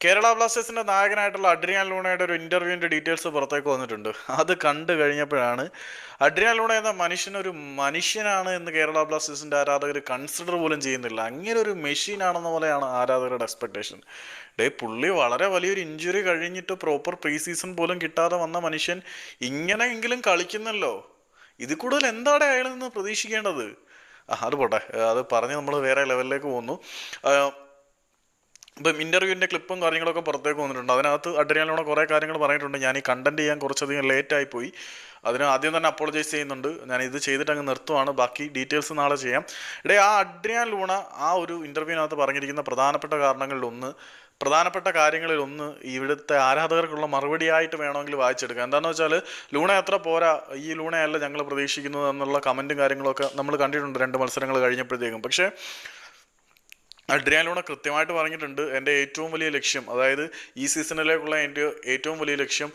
കേരള ബ്ലാസ്റ്റേഴ്സിന്റെ നായകനായിട്ടുള്ള അഡ്രിയാൻ ലൂണയുടെ ഒരു ഇന്റർവ്യൂവിന്റെ ഡീറ്റെയിൽസ് പുറത്തേക്ക് വന്നിട്ടുണ്ട്. അത് കണ്ടു കഴിഞ്ഞപ്പോഴാണ് അഡ്രിയാൻ ലൂണ എന്ന മനുഷ്യനൊരു മനുഷ്യനാണ് എന്ന് കേരള ബ്ലാസ്റ്റേഴ്സിന്റെ ആരാധകർ കൺസിഡർ പോലും ചെയ്യുന്നില്ല. അങ്ങനെ ഒരു മെഷീൻ ആണെന്ന പോലെയാണ് ആരാധകരുടെ എക്സ്പെക്ടേഷൻ. പുള്ളി വളരെ വലിയൊരു ഇഞ്ചുറി കഴിഞ്ഞിട്ട് പ്രോപ്പർ പ്രീ സീസൺ പോലും കിട്ടാതെ വന്ന മനുഷ്യൻ ഇങ്ങനെയെങ്കിലും കളിക്കുന്നല്ലോ. ഇത് കൂടുതൽ എന്താണ് അയാളിൽ നിന്ന് പ്രതീക്ഷിക്കേണ്ടത്? അത് പോട്ടെ, അത് പറഞ്ഞ് നമ്മൾ വേറെ ലെവലിലേക്ക് പോകുന്നു. ഇപ്പം ഇൻ്റർവ്യൂവിൻ്റെ ക്ലിപ്പും കാര്യങ്ങളൊക്കെ പുറത്തേക്ക് വന്നിട്ടുണ്ട്. അതിനകത്ത് അഡ്രിയാനോട് കുറേ കാര്യങ്ങൾ പറഞ്ഞിട്ടുണ്ട്. ഞാൻ ഈ കണ്ടന്റ് ചെയ്യാൻ കുറച്ചധികം ലേറ്റായി പോയി. അതിന് ആദ്യം തന്നെ അപ്പോളജൈസ് ചെയ്യുന്നുണ്ട്. ഞാൻ ഇത് ചെയ്തിട്ട് അങ്ങ് നിർത്തുവാണ്. ബാക്കി ഡീറ്റെയിൽസ് നാളെ ചെയ്യാം. ആ അഡ്രിയാൻ ലൂണ ആ ഒരു ഇൻ്റർവ്യൂവിനകത്ത് പറഞ്ഞിരിക്കുന്ന പ്രധാനപ്പെട്ട കാര്യങ്ങളിൽ ഒന്ന് ഇവിടുത്തെ ആരാധകർക്കുള്ള മറുപടിയായിട്ട് വേണമെങ്കിൽ വായിച്ചെടുക്കാം. എന്താണെന്ന് വെച്ചാൽ ലൂണ അത്ര പോരാ, ഈ ലൂണയല്ല ഞങ്ങൾ പ്രതീക്ഷിക്കുന്നത് എന്നുള്ള കമൻറ്റും കാര്യങ്ങളൊക്കെ നമ്മൾ കണ്ടിട്ടുണ്ട് 2 മത്സരങ്ങൾ കഴിഞ്ഞപ്പോഴത്തേക്കും. പക്ഷേ അഡ്രിയാൻ ലൂണ കൃത്യമായിട്ട് പറഞ്ഞിട്ടുണ്ട്, എൻ്റെ ഏറ്റവും വലിയ ലക്ഷ്യം, അതായത് ഈ സീസണിലേക്കുള്ള എൻ്റെ ഏറ്റവും വലിയ ലക്ഷ്യം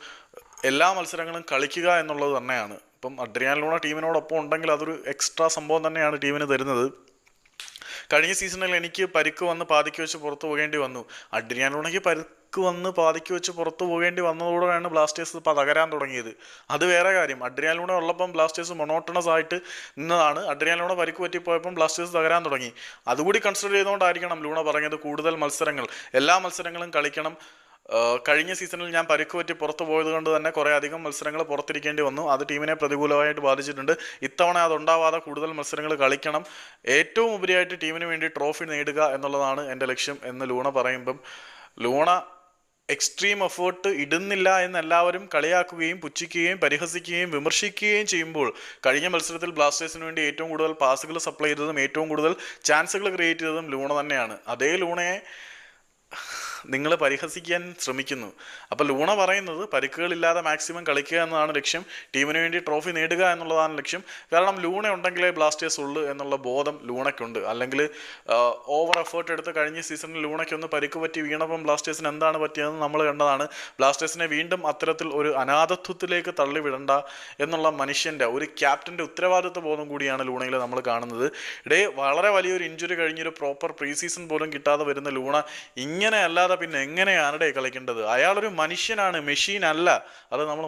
എല്ലാ മത്സരങ്ങളും കളിക്കുക എന്നുള്ളത് തന്നെയാണ്. ഇപ്പം അഡ്രിയാൻ ലൂണ ടീമിനോടൊപ്പം ഉണ്ടെങ്കിൽ അതൊരു എക്സ്ട്രാ സംഭവം തന്നെയാണ് ടീമിന് തരുന്നത്. കഴിഞ്ഞ സീസണിൽ എനിക്ക് പരിക്ക് വന്ന് പാതിക്ക് വെച്ച് പുറത്തു പോകേണ്ടി വന്നു. അഡ്രിയാൻ ലൂണയ്ക്ക് പരിക്ക് വന്ന് പാതിക്ക് വെച്ച് പുറത്തു പോകേണ്ടി വന്നതോടെയാണ് ബ്ലാസ്റ്റേഴ്സ് തകരാൻ തുടങ്ങിയത്. അത് വേറെ കാര്യം. അഡ്രിയാൻ ലൂണ ഉള്ളപ്പം ബ്ലാസ്റ്റേഴ്സ് മൊണോട്ടണസ് ആയിട്ട് നിന്നതാണ്. അഡ്രിയാൻ ലൂണ പരിക്ക് പറ്റിപ്പോയപ്പം ബ്ലാസ്റ്റേഴ്സ് തകരാൻ തുടങ്ങി. അതുകൂടി കൺസിഡർ ചെയ്തുകൊണ്ടായിരിക്കണം ലൂണ പറഞ്ഞത് കൂടുതൽ മത്സരങ്ങൾ, എല്ലാ മത്സരങ്ങളും കളിക്കണം. കഴിഞ്ഞ സീസണിൽ ഞാൻ പരിക്ക് പറ്റി പുറത്തു പോയത് കൊണ്ട് തന്നെ കുറേ അധികം മത്സരങ്ങൾ പുറത്തിരിക്കേണ്ടി വന്നു. അത് ടീമിനെ പ്രതികൂലമായിട്ട് ബാധിച്ചിട്ടുണ്ട്. ഇത്തവണ അതുണ്ടാവാതെ കൂടുതൽ മത്സരങ്ങൾ കളിക്കണം. ഏറ്റവും ഉപരിയായിട്ട് ടീമിന് വേണ്ടി ട്രോഫി നേടുക എന്നുള്ളതാണ് എൻ്റെ ലക്ഷ്യം എന്ന് ലൂണ പറയുമ്പം, ലൂണ എക്സ്ട്രീം എഫേർട്ട് ഇടുന്നില്ല എന്ന് എല്ലാവരും കളിയാക്കുകയും പുച്ഛിക്കുകയും പരിഹസിക്കുകയും വിമർശിക്കുകയും ചെയ്യുമ്പോൾ, കഴിഞ്ഞ മത്സരത്തിൽ ബ്ലാസ്റ്റേഴ്സിന് വേണ്ടി ഏറ്റവും കൂടുതൽ പാസുകൾ സപ്ലൈ ചെയ്തതും ഏറ്റവും കൂടുതൽ ചാൻസുകൾ ക്രിയേറ്റ് ചെയ്തതും ലൂണ തന്നെയാണ്. അതേ ലൂണയെ നിങ്ങൾ പരിഹസിക്കാൻ ശ്രമിക്കുന്നു. അപ്പോൾ ലൂണ പറയുന്നത് പരിക്കുകളില്ലാതെ മാക്സിമം കളിക്കുക എന്നതാണ് ലക്ഷ്യം, ടീമിന് വേണ്ടി ട്രോഫി നേടുക എന്നുള്ളതാണ് ലക്ഷ്യം. കാരണം ലൂണ ഉണ്ടെങ്കിലേ ബ്ലാസ്റ്റേഴ്സ് ഉള്ളൂ എന്നുള്ള ബോധം ലൂണയ്ക്കുണ്ട്. അല്ലെങ്കിൽ ഓവർ എഫേർട്ട് എടുത്ത് കഴിഞ്ഞ സീസണിൽ ലൂണയ്ക്കൊന്ന് പരിക്ക് പറ്റി വീണപ്പം ബ്ലാസ്റ്റേഴ്സിന് എന്താണ് പറ്റിയതെന്ന് നമ്മൾ കണ്ടതാണ്. ബ്ലാസ്റ്റേഴ്സിനെ വീണ്ടും അത്തരത്തിൽ ഒരു അനാഥത്വത്തിലേക്ക് തള്ളിവിടണ്ട എന്നുള്ള മനുഷ്യൻ്റെ, ഒരു ക്യാപ്റ്റൻ്റെ ഉത്തരവാദിത്വ ബോധം കൂടിയാണ് ലൂണയിൽ നമ്മൾ കാണുന്നത്. വളരെ വലിയൊരു ഇഞ്ചുറി കഴിഞ്ഞൊരു പ്രോപ്പർ പ്രീ സീസൺ പോലും കിട്ടാതെ വരുന്ന ലൂണ ഇങ്ങനെ അല്ലാതെ പിന്നെ എങ്ങനെയാണ് കളിക്കേണ്ടത്? അയാളൊരു മനുഷ്യനാണ്, മെഷീൻ അല്ല. അത് നമ്മൾ